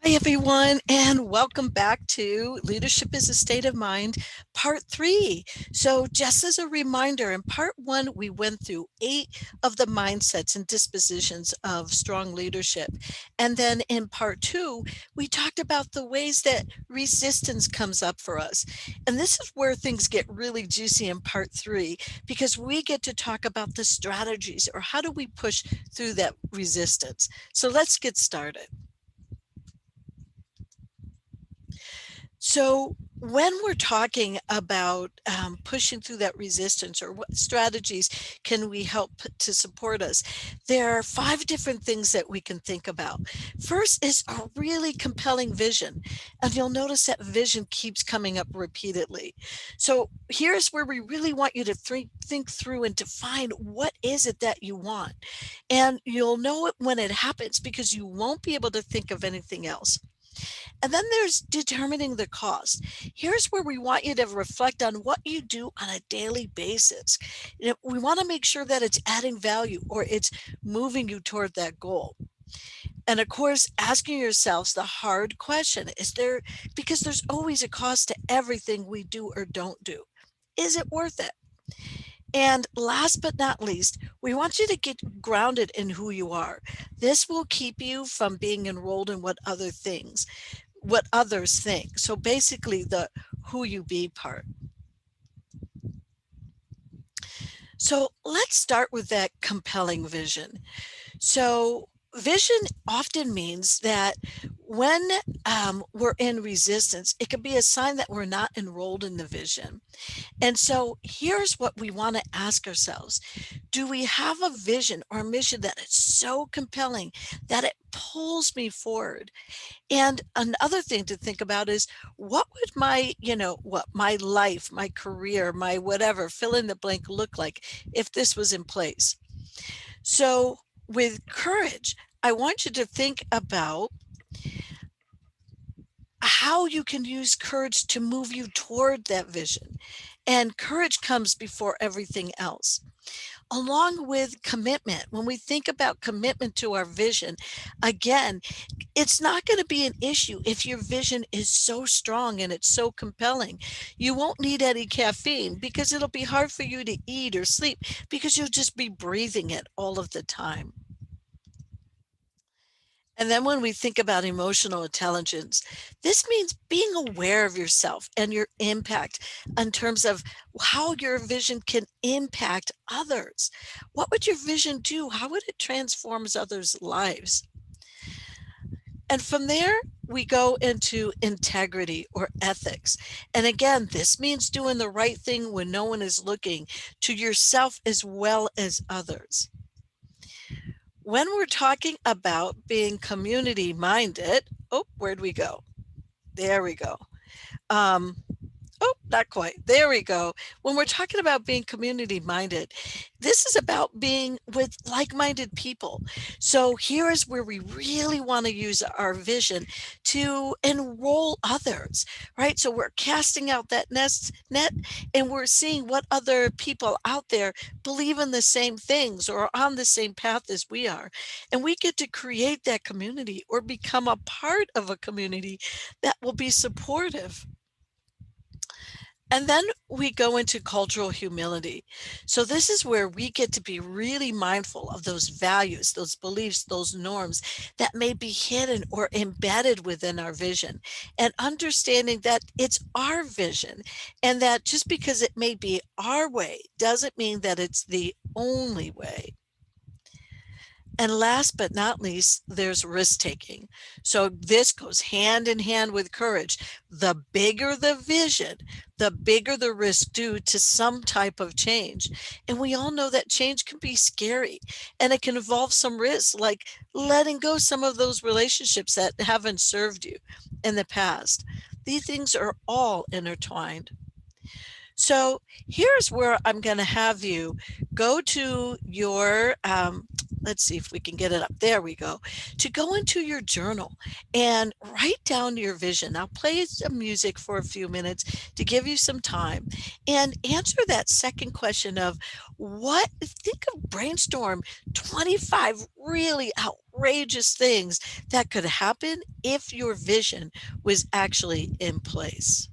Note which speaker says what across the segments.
Speaker 1: Hi, everyone, and welcome back to Leadership is a State of Mind, Part 3. So, just as a reminder, in Part 1, we went through 8 of the mindsets and dispositions of strong leadership. And then in Part 2, we talked about the ways that resistance comes up for us. And this is where things get really juicy in Part 3, because we get to talk about the strategies or how do we push through that resistance. So, let's get started. So, when we're talking about pushing through that resistance or what strategies can we help to support us, there are 5 different things that we can think about. First is a really compelling vision. And you'll notice that vision keeps coming up repeatedly. So, here's where we really want you to think through and define what is it that you want. And you'll know it when it happens because you won't be able to think of anything else. And then there's determining the cost. Here's where we want you to reflect on what you do on a daily basis. We want to make sure that it's adding value or it's moving you toward that goal. And of course, asking yourselves the hard question is there, because there's always a cost to everything we do or don't do. Is it worth it? And last but not least, we want you to get grounded in who you are. This will keep you from being enrolled in what others think. So basically, the who you be part. So let's start with that compelling vision. So, vision often means that when we're in resistance, it can be a sign that we're not enrolled in the vision. And so, here's what we want to ask ourselves. Do we have a vision or a mission that is so compelling that it pulls me forward? And another thing to think about is what would what my life, my career, my whatever, fill in the blank look like if this was in place? So, with courage, I want you to think about how you can use courage to move you toward that vision. And courage comes before everything else, along with commitment. When we think about commitment to our vision, again, it's not going to be an issue if your vision is so strong and it's so compelling. You won't need any caffeine because it'll be hard for you to eat or sleep because you'll just be breathing it all of the time. And then when we think about emotional intelligence, this means being aware of yourself and your impact in terms of how your vision can impact others. What would your vision do? How would it transform others' lives? And from there, we go into integrity or ethics. And again, this means doing the right thing when no one is looking, to yourself as well as others. When we're talking about being community minded, oh, where'd we go? There we go. Um, Oh, not quite. There we go. When we're talking about being community minded, this is about being with like minded people. So here is where we really want to use our vision to enroll others, right? So we're casting out that net and we're seeing what other people out there believe in the same things or are on the same path as we are. And we get to create that community or become a part of a community that will be supportive. And then we go into cultural humility. So, this is where we get to be really mindful of those values, those beliefs, those norms that may be hidden or embedded within our vision, and understanding that it's our vision and that just because it may be our way doesn't mean that it's the only way. And last but not least, there's risk taking. So this goes hand in hand with courage. The bigger the vision, the bigger the risk due to some type of change. And we all know that change can be scary and it can involve some risk, like letting go some of those relationships that haven't served you in the past. These things are all intertwined. So here's where I'm going to have you go to your let's see if we can get it up. There we go. To go into your journal and write down your vision. Now, play some music for a few minutes to give you some time and answer that second question of think of brainstorm 25 really outrageous things that could happen if your vision was actually in place.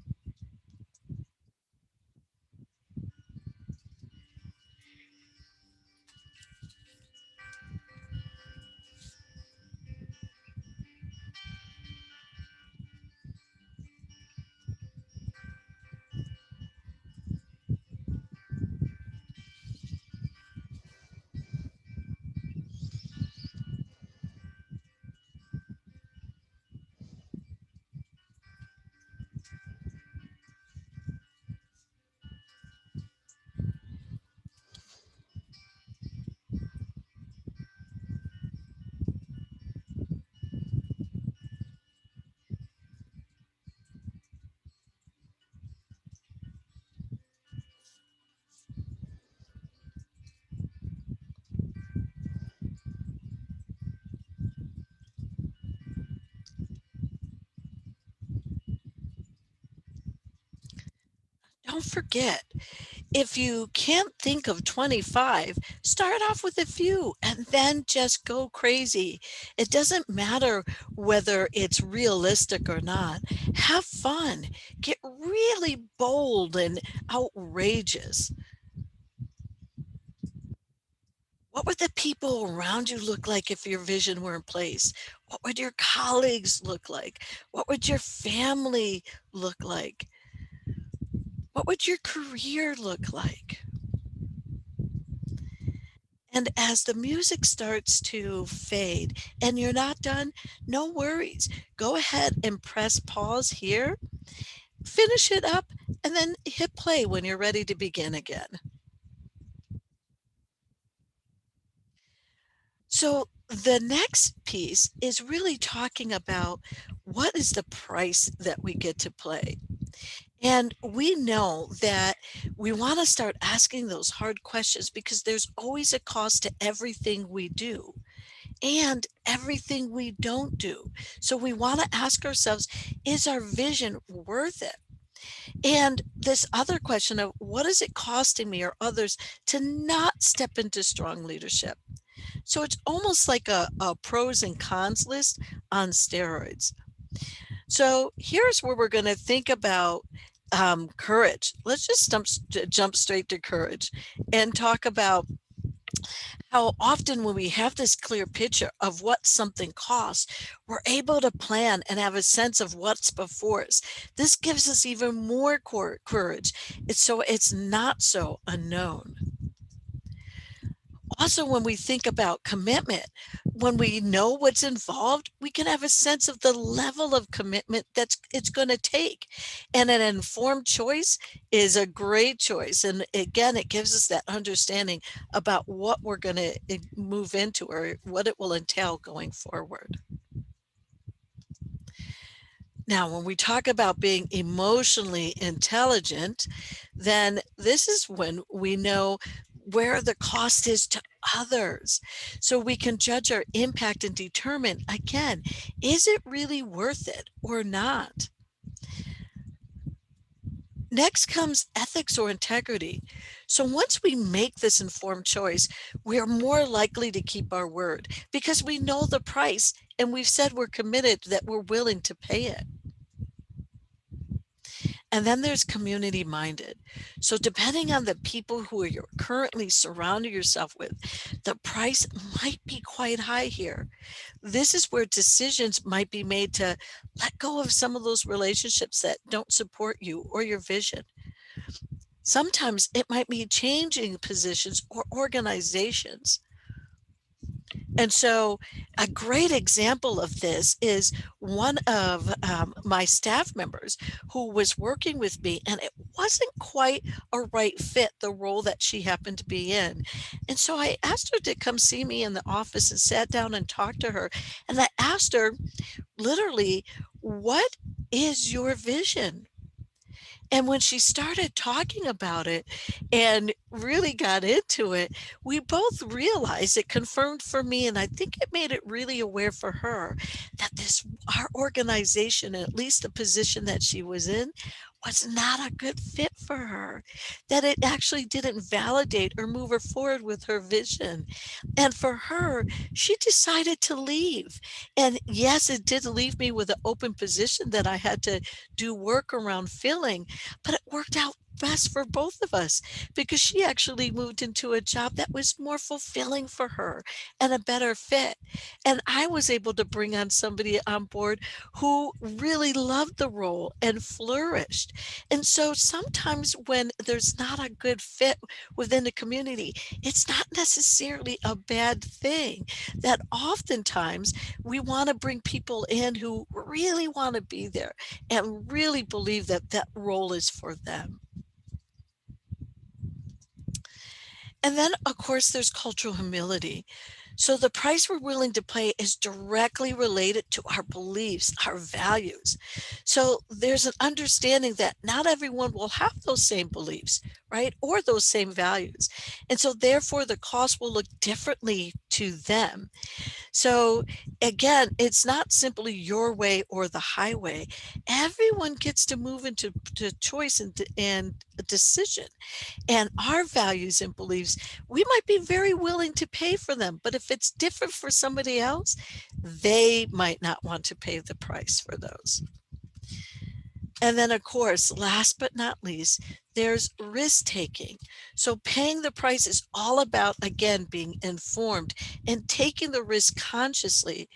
Speaker 1: Don't forget, if you can't think of 25, start off with a few and then just go crazy. It doesn't matter whether it's realistic or not. Have fun. Get really bold and outrageous. What would the people around you look like if your vision were in place? What would your colleagues look like? What would your family look like? What would your career look like? And as the music starts to fade and you're not done, no worries. Go ahead and press pause here, finish it up, and then hit play when you're ready to begin again. So, the next piece is really talking about what is the price that we get to play. And we know that we want to start asking those hard questions because there's always a cost to everything we do and everything we don't do. So we want to ask ourselves, is our vision worth it? And this other question of what is it costing me or others to not step into strong leadership? So it's almost like a pros and cons list on steroids. So here's where we're going to think about courage. Let's just jump straight to courage and talk about how often when we have this clear picture of what something costs, we're able to plan and have a sense of what's before us. This gives us even more courage. It's not so unknown. Also, when we think about commitment, when we know what's involved, we can have a sense of the level of commitment that's it's going to take. And an informed choice is a great choice. And again, it gives us that understanding about what we're going to move into or what it will entail going forward. Now, when we talk about being emotionally intelligent, then this is when we know where the cost is to others. So we can judge our impact and determine again, is it really worth it or not? Next comes ethics or integrity. So once we make this informed choice, we are more likely to keep our word because we know the price and we've said we're committed, that we're willing to pay it. And then there's community minded. So depending on the people who you're currently surrounding yourself with, the price might be quite high here. This is where decisions might be made to let go of some of those relationships that don't support you or your vision. Sometimes it might be changing positions or organizations. And so, a great example of this is one of my staff members who was working with me, and it wasn't quite a right fit, the role that she happened to be in. And so, I asked her to come see me in the office and sat down and talked to her. And I asked her literally, what is your vision? And when she started talking about it and really got into it, we both realized it confirmed for me, and I think it made it really aware for her that this our organization, at least the position that she was in, was not a good fit for her. That it actually didn't validate or move her forward with her vision. And for her, she decided to leave. And yes, it did leave me with an open position that I had to do work around filling, but it worked out best for both of us because she actually moved into a job that was more fulfilling for her and a better fit. And I was able to bring on somebody on board who really loved the role and flourished. And so sometimes when there's not a good fit within the community, it's not necessarily a bad thing. That oftentimes we want to bring people in who really want to be there and really believe that that role is for them. And then, of course, there's cultural humility. So the price we're willing to pay is directly related to our beliefs, our values. So there's an understanding that not everyone will have those same beliefs, right? Or those same values. And so therefore the cost will look differently to them. So again, it's not simply your way or the highway. Everyone gets to move into to choice and a decision. And our values and beliefs, we might be very willing to pay for them, but if it's different for somebody else, they might not want to pay the price for those. And then, of course, last but not least, there's risk taking. So, paying the price is all about, again, being informed and taking the risk consciously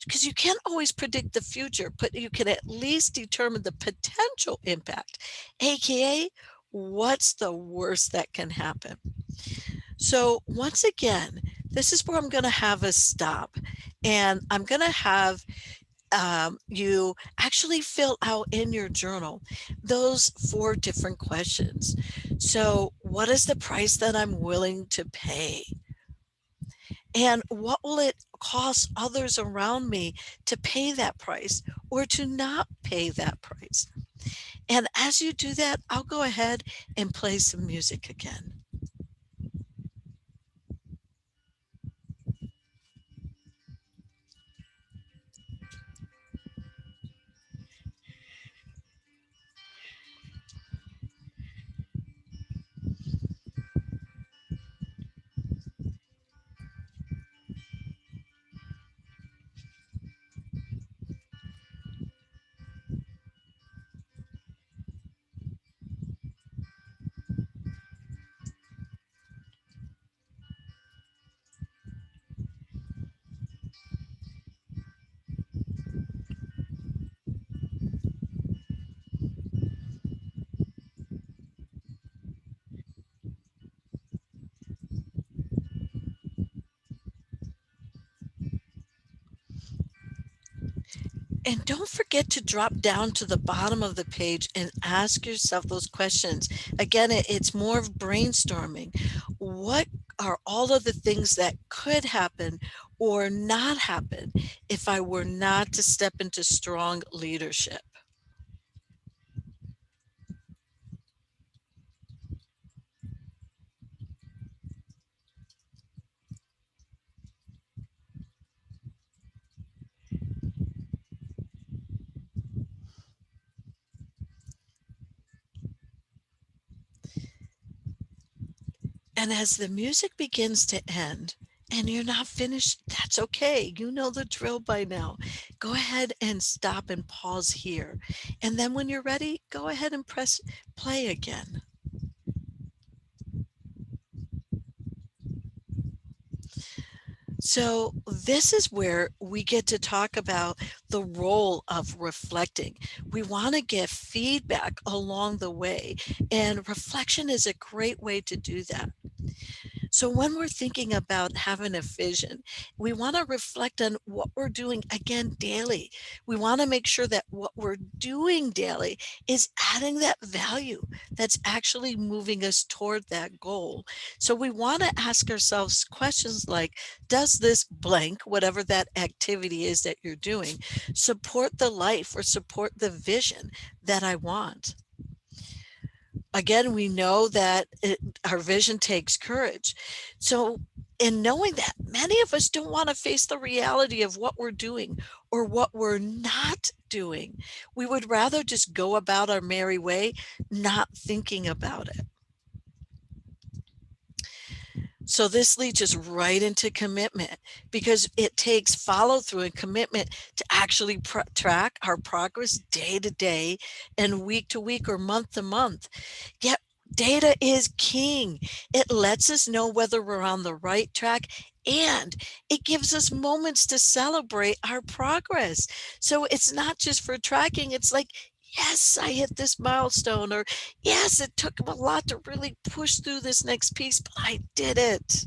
Speaker 1: because you can't always predict the future, but you can at least determine the potential impact, AKA, what's the worst that can happen. So, once again, this is where I'm going to have us stop and I'm going to have you actually fill out in your journal those four different questions. So, what is the price that I'm willing to pay? And what will it cost others around me to pay that price or to not pay that price? And as you do that, I'll go ahead and play some music again. And don't forget to drop down to the bottom of the page and ask yourself those questions. Again, it's more of brainstorming. What are all of the things that could happen or not happen if I were not to step into strong leadership? And as the music begins to end, and you're not finished, that's okay. You know the drill by now. Go ahead and stop and pause here. And then when you're ready, go ahead and press play again. So, this is where we get to talk about the role of reflecting. We want to get feedback along the way, and reflection is a great way to do that. So when we're thinking about having a vision, we want to reflect on what we're doing again daily. We want to make sure that what we're doing daily is adding that value that's actually moving us toward that goal. So we want to ask ourselves questions like, does this blank, whatever that activity is that you're doing, support the life or support the vision that I want? Again, we know that our vision takes courage. So, in knowing that, many of us don't want to face the reality of what we're doing or what we're not doing. We would rather just go about our merry way, not thinking about it. So this leads us right into commitment because it takes follow through and commitment to actually track our progress day to day and week to week or month to month. Yet data is king. It lets us know whether we're on the right track and it gives us moments to celebrate our progress. So it's not just for tracking, it's like, yes, I hit this milestone, or yes, it took a lot to really push through this next piece, but I did it.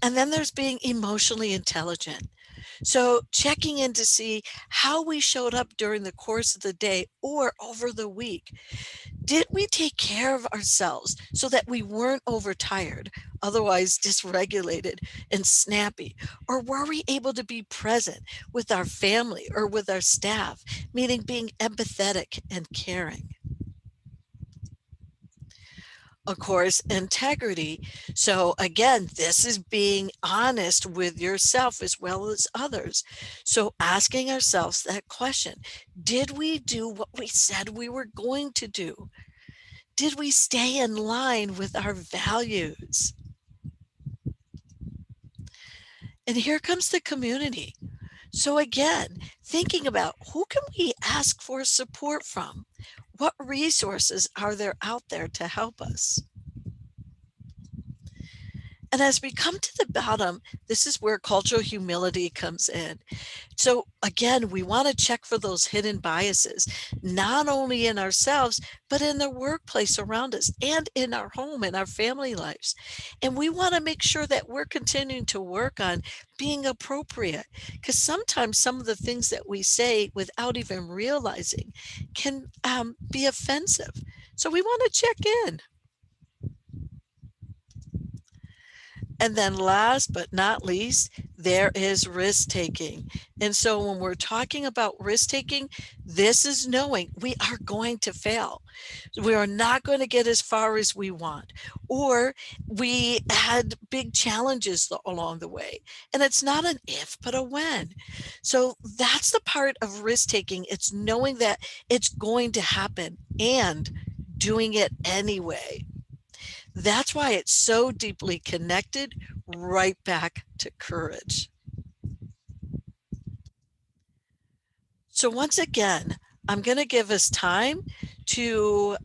Speaker 1: And then there's being emotionally intelligent. So checking in to see how we showed up during the course of the day or over the week. Did we take care of ourselves so that we weren't overtired, otherwise dysregulated and snappy? Or were we able to be present with our family or with our staff, meaning being empathetic and caring? Of course, integrity. So again, this is being honest with yourself as well as others. So asking ourselves that question, did we do what we said we were going to do? Did we stay in line with our values? And here comes the community. So again, thinking about who can we ask for support from? What resources are there out there to help us? And as we come to the bottom, this is where cultural humility comes in. So again, we want to check for those hidden biases, not only in ourselves, but in the workplace around us and in our home and our family lives. And we want to make sure that we're continuing to work on being appropriate because sometimes some of the things that we say without even realizing can be offensive. So we want to check in. And then last but not least, there is risk taking. And so when we're talking about risk taking, this is knowing we are going to fail. We are not going to get as far as we want, or we had big challenges along the way. And it's not an if, but a when. So that's the part of risk taking. It's knowing that it's going to happen and doing it anyway. That's why it's so deeply connected right back to courage. So once again, I'm going to give us time to,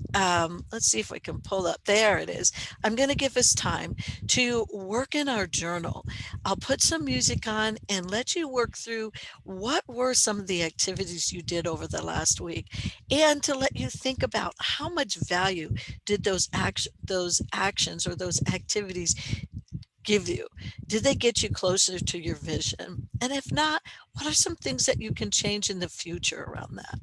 Speaker 1: let's see if we can pull up. There it is. I'm going to give us time to work in our journal. I'll put some music on and let you work through what were some of the activities you did over the last week, and to let you think about how much value did those actions or those activities give you? Did they get you closer to your vision? And if not, what are some things that you can change in the future around that?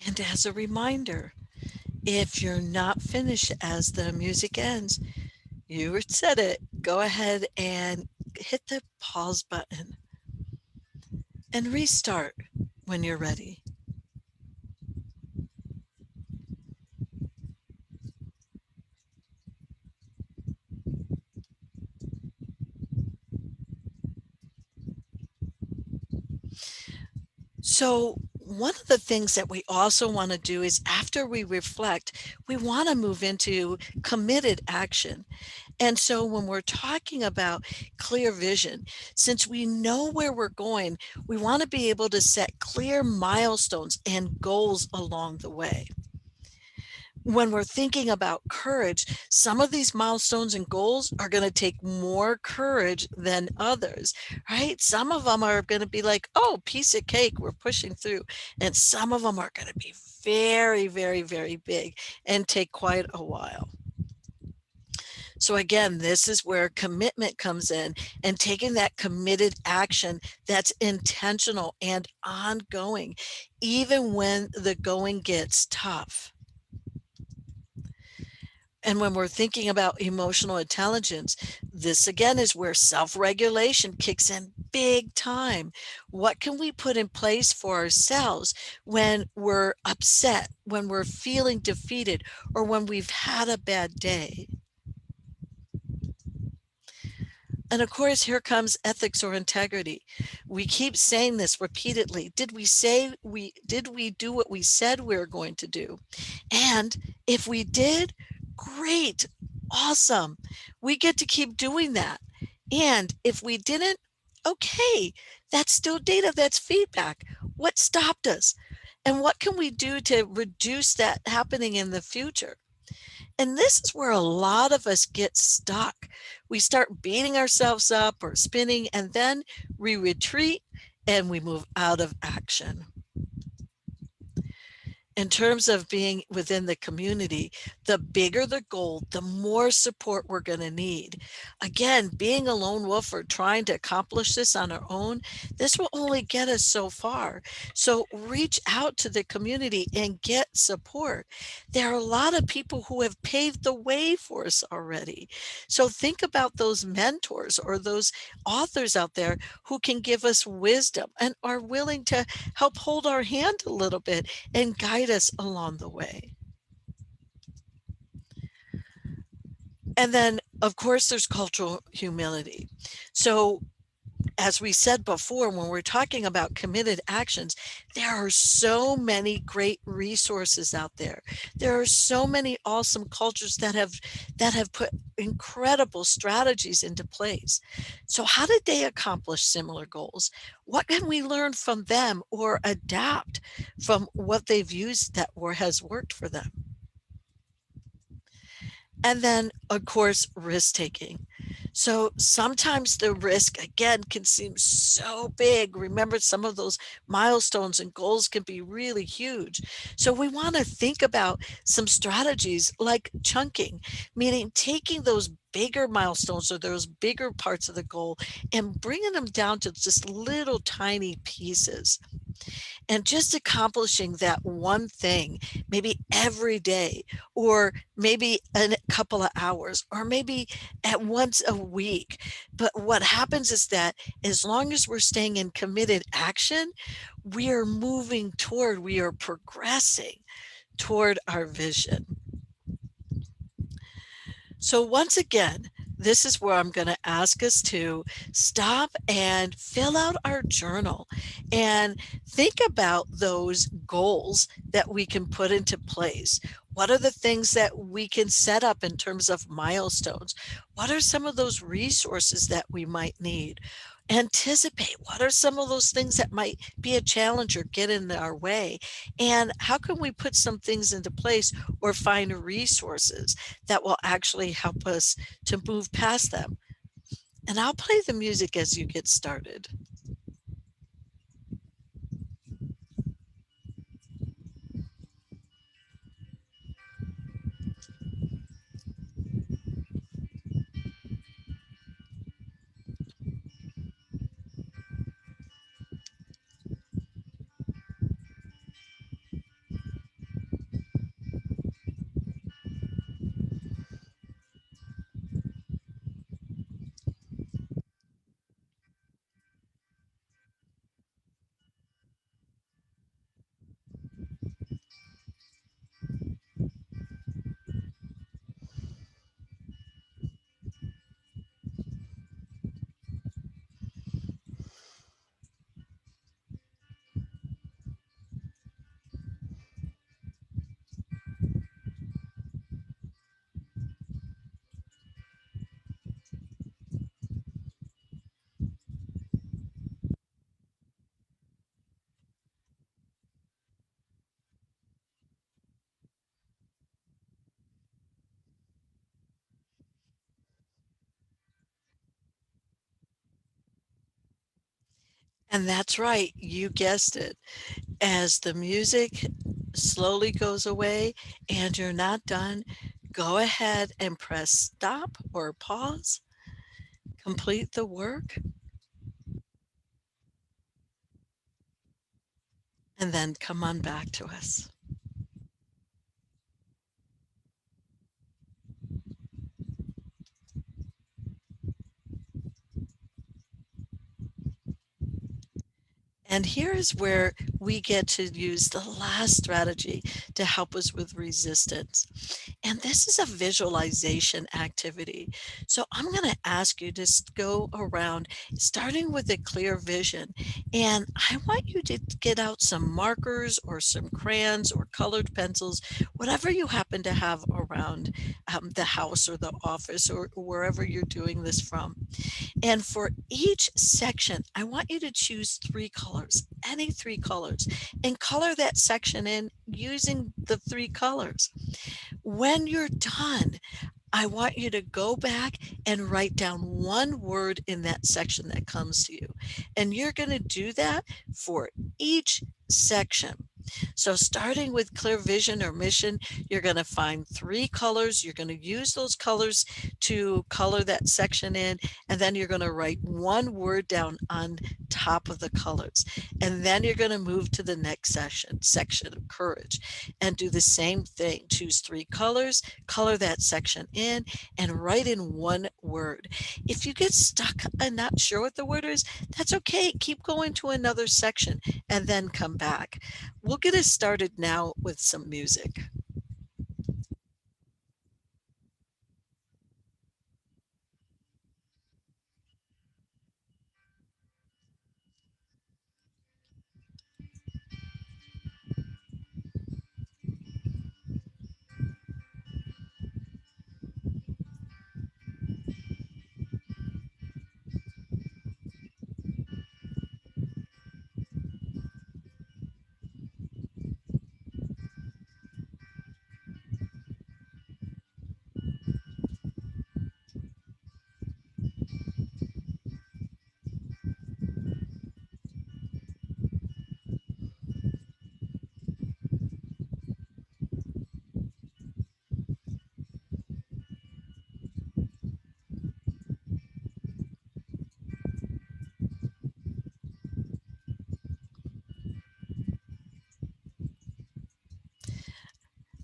Speaker 1: And as a reminder, if you're not finished as the music ends, you said it, go ahead and hit the pause button and restart when you're ready. So, one of the things that we also want to do is after we reflect, we want to move into committed action. And so, when we're talking about clear vision, since we know where we're going, we want to be able to set clear milestones and goals along the way. When we're thinking about courage, some of these milestones and goals are going to take more courage than others, right? Some of them are going to be like, oh, piece of cake, we're pushing through. And some of them are going to be very, very, very big and take quite a while. So, again, this is where commitment comes in and taking that committed action that's intentional and ongoing, even when the going gets tough. And when we're thinking about emotional intelligence, this again is where self regulation kicks in big time. What can we put in place for ourselves when we're upset, when we're feeling defeated, or when we've had a bad day? And of course, here comes ethics or integrity. We keep saying this repeatedly. Did we do what we said we were going to do? And if we did, great, awesome. We get to keep doing that. And if we didn't, okay, that's still data, that's feedback. What stopped us? And what can we do to reduce that happening in the future? And this is where a lot of us get stuck. We start beating ourselves up or spinning, and then we retreat and we move out of action. In terms of being within the community, the bigger the goal, the more support we're going to need. Again, being a lone wolf or trying to accomplish this on our own, this will only get us so far. So reach out to the community and get support. There are a lot of people who have paved the way for us already. So think about those mentors or those authors out there who can give us wisdom and are willing to help hold our hand a little bit and guide us along the way. And then, of course, there's cultural humility. So, as we said before, when we're talking about committed actions, there are so many great resources out there. There are so many awesome cultures that have put incredible strategies into place. So how did they accomplish similar goals? What can we learn from them or adapt from what they've used that or has worked for them? And then, of course, risk taking. So sometimes the risk, again, can seem so big. Remember, some of those milestones and goals can be really huge. So we want to think about some strategies like chunking, meaning taking those bigger milestones or those bigger parts of the goal and bringing them down to just little tiny pieces. And just accomplishing that one thing, maybe every day, or maybe a couple of hours, or maybe at once a week. But what happens is that as long as we're staying in committed action, we are progressing toward our vision. So, once again, this is where I'm going to ask us to stop and fill out our journal and think about those goals that we can put into place. What are the things that we can set up in terms of milestones? What are some of those resources that we might need? Anticipate what are some of those things that might be a challenge or get in our way? And how can we put some things into place or find resources that will actually help us to move past them? And I'll play the music as you get started. And that's right, you guessed it. As the music slowly goes away and you're not done, go ahead and press stop or pause, complete the work, and then come on back to us. And here is where we get to use the last strategy to help us with resistance. And this is a visualization activity. So I'm going to ask you to go around starting with a clear vision. And I want you to get out some markers or some crayons or colored pencils, whatever you happen to have around the house or the office or wherever you're doing this from. And for each section, I want you to choose three colors, any three colors, and color that section in using the three colors. When you're done, I want you to go back and write down one word in that section that comes to you. And you're going to do that for each section. So starting with clear vision or mission, you're going to find three colors. You're going to use those colors to color that section in, and then you're going to write one word down on top of the colors. And then you're going to move to the next section of courage, and do the same thing. Choose three colors, color that section in, and write in one word. If you get stuck and not sure what the word is, that's okay. Keep going to another section and then come back. We'll get us started now with some music.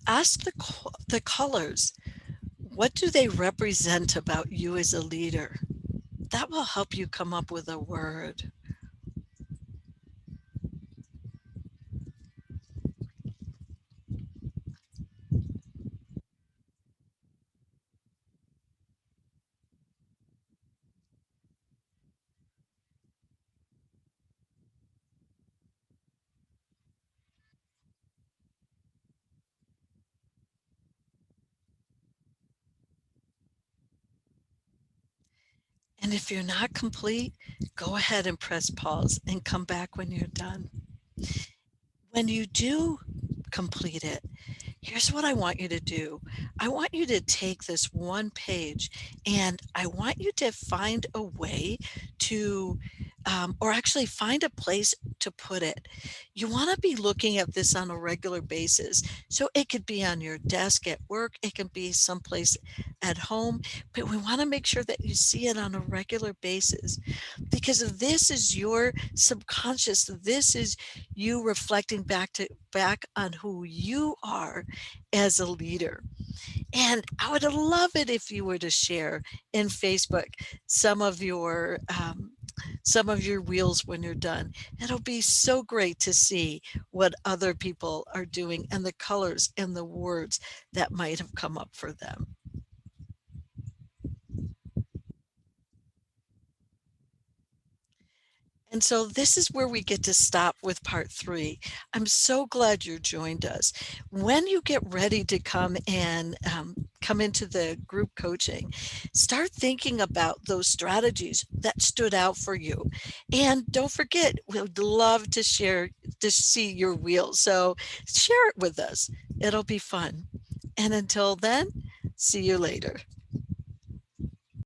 Speaker 1: Ask the colors, what do they represent about you as a leader? That will help you come up with a word. And if you're not complete, go ahead and press pause and come back when you're done. When you do complete it, here's what I want you to do. I want you to take this one page and I want you to find a way to, or actually find a place to put it. You want to be looking at this on a regular basis. So it could be on your desk at work, it can be someplace at home, but we want to make sure that you see it on a regular basis because this is your subconscious. This is you reflecting back on who you are as a leader. And I would love it if you were to share in Facebook some of your some of your wheels when you're done. It'll be so great to see what other people are doing and the colors and the words that might have come up for them. And so this is where we get to stop with part three. I'm so glad you joined us. When you get ready to come and come into the group coaching, start thinking about those strategies that stood out for you. And don't forget, we'd love to share, to see your wheels. So share it with us. It'll be fun. And until then, see you later.